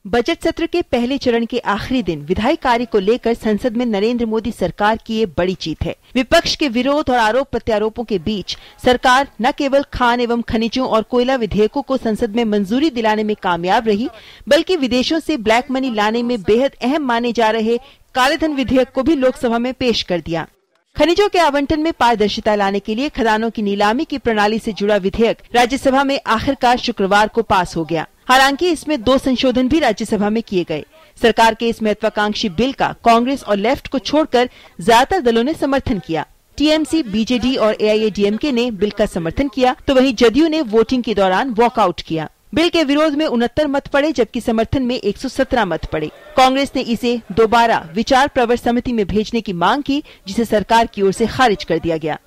Budget सत्र के पहले चरण के आखिरी दिन विधायी कार्य को लेकर संसद में नरेंद्र मोदी सरकार की ये बड़ी जीत है। विपक्ष के विरोध और आरोप प्रत्यारोपों के बीच सरकार न केवल खान एवं खनिजों और कोयला विधेयकों को संसद में मंजूरी दिलाने में कामयाब रही, बल्कि विदेशों से ब्लैक मनी लाने में बेहद अहम माने जा रहे कालेधन विधेयक को भी लोकसभा में पेश कर दिया। खनिजों के आवंटन में पारदर्शिता लाने के लिए खदानों की नीलामी की प्रणाली से जुड़ा विधेयक राज्यसभा में आखिरकार शुक्रवार को पास हो गया। हालांकि इसमें 2 संशोधन भी राज्यसभा में किए गए। सरकार के इस महत्वाकांक्षी बिल का कांग्रेस और लेफ्ट को छोड़कर ज्यादातर दलों ने समर्थन किया। टीएमसी, बीजेडी और एआईएडीएमके ने बिल का समर्थन किया, तो वहीं जदयू ने वोटिंग के दौरान वॉकआउट किया। बिल के विरोध में 69 मत पड़े, जबकि समर्थन में 117 मत पड़े। कांग्रेस ने इसे दोबारा विचार प्रवर समिति में भेजने की मांग की, जिसे सरकार की ओर से खारिज कर दिया गया।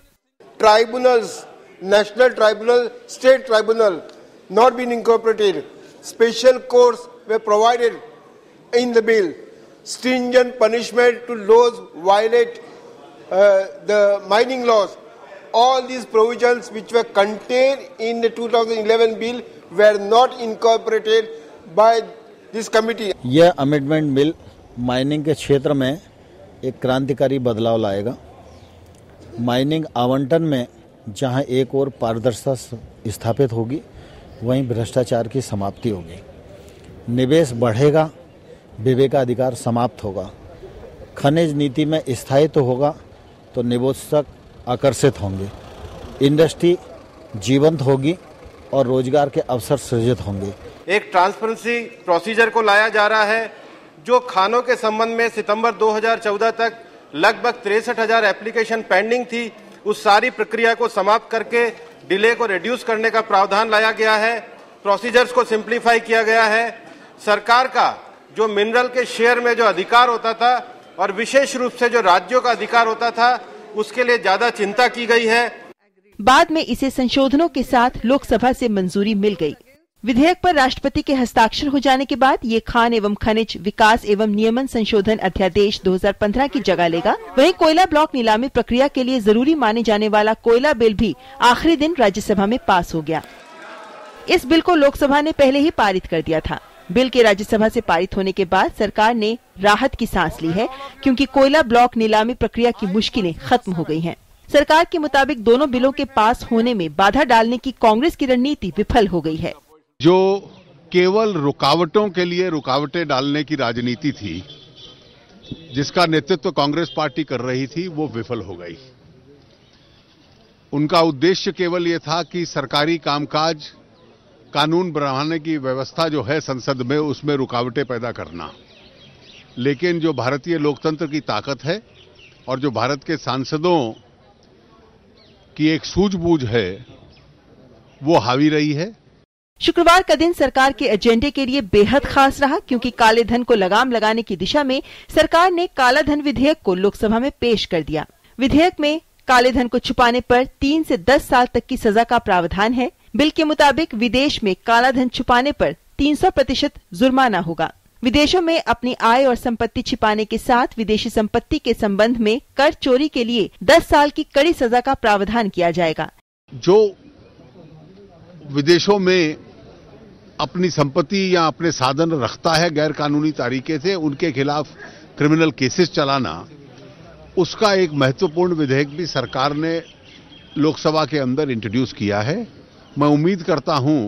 Tribunals, national tribunal, state tribunal not been incorporated. Special courts were provided in the bill. Stringent punishment to those who violate the mining laws. All these provisions which were contained in the 2011 bill were not incorporated by this committee. यह amendment bill mining के क्षेत्र में एक क्रांतिकारी बदलाव लाएगा। Mining आवंटन में जहां एक और पारदर्शिता स्थापित होगी, वहीं भ्रष्टाचार की समाप्ति होगी। निवेश बढ़ेगा, विवेकाधिकार समाप्त होगा। खनिज नीति में स्थायित्व होगा तो निवेशक आकर्षित होंगे। इंडस्ट्री जीवंत होगी और रोजगार के अवसर सृजित होंगे। एक ट्रांसपेरेंसी प्रोसीजर को लाया जा रहा है, जो खानों के संबंध में सितंबर 2014 तक लगभग 63,000 एप्लीकेशन पेंडिंग थी, उस सारी प्रक्रिया को समाप्त करके डिले को रिड्यूस करने का प्रावधान लाया गया है। प्रोसीजर्स को सिंप्लीफाई किया गया है। सरकार का जो मिनरल के शेयर में जो अधिकार होता था और विशेष रूप से जो राज्यों का अधिकार होता था, उसके लिए ज्यादा चिंता की गई है। बाद में इसे संशोधनों के साथ लोकसभा से मंजूरी मिल गई। विधेयक पर राष्ट्रपति के हस्ताक्षर हो जाने के बाद ये खान एवं खनिज विकास एवं नियमन संशोधन अध्यादेश 2015 की जगह लेगा। वहीं कोयला ब्लॉक नीलामी प्रक्रिया के लिए जरूरी माने जाने वाला कोयला बिल भी आखिरी दिन राज्यसभा में पास हो गया। इस बिल को लोकसभा ने पहले ही पारित कर दिया था। बिल के राज्यसभा से पारित होने के बाद सरकार ने राहत की सांस ली है, क्योंकि कोयला ब्लॉक नीलामी प्रक्रिया की मुश्किलें खत्म हो गई हैं। सरकार के मुताबिक दोनों बिलों के पास होने में बाधा डालने की कांग्रेस की रणनीति विफल हो गई है। जो केवल रुकावटों के लिए रुकावटें डालने की राजनीति थी, जिसका नेतृत्व कांग्रेस पार्टी कर रही थी, वो विफल हो गई। उनका उद्देश्य केवल ये था कि सरकारी कामकाज, कानून बनाने की व्यवस्था जो है संसद में, उसमें रुकावटें पैदा करना। लेकिन जो भारतीय लोकतंत्र की ताकत है और जो भारत के सांसदों की एक सूझबूझ है, वो हावी रही है। शुक्रवार का दिन सरकार के एजेंडे के लिए बेहद खास रहा, क्योंकि काले धन को लगाम लगाने की दिशा में सरकार ने काला धन विधेयक को लोकसभा में पेश कर दिया। विधेयक में काले धन को छुपाने पर 3 से 10 साल तक की सजा का प्रावधान है। बिल के मुताबिक विदेश में काला धन छुपाने पर 300% जुर्माना होगा। विदेशों में अपनी आय और संपत्ति छिपाने के साथ विदेशी संपत्ति के संबंध में कर चोरी के लिए 10 साल की कड़ी सजा का प्रावधान किया जाएगा। जो विदेशों में अपनी संपत्ति या अपने साधन रखता है गैर कानूनी तरीके से, उनके खिलाफ क्रिमिनल केसेस चलाना, उसका एक महत्वपूर्ण विधेयक भी सरकार ने लोकसभा के अंदर इंट्रोड्यूस किया है। मैं उम्मीद करता हूं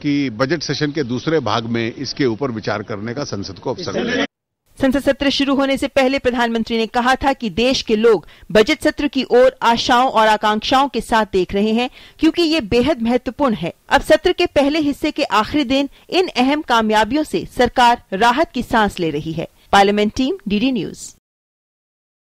कि बजट सेशन के दूसरे भाग में इसके ऊपर विचार करने का संसद को अवसर मिलेगा। संसद सत्र शुरू होने से पहले प्रधानमंत्री ने कहा था कि देश के लोग बजट सत्र की ओर आशाओं और आकांक्षाओं के साथ देख रहे हैं, क्योंकि ये बेहद महत्वपूर्ण है। अब सत्र के पहले हिस्से के आखिरी दिन इन अहम कामयाबियों से सरकार राहत की सांस ले रही है। Parliament team, DD news.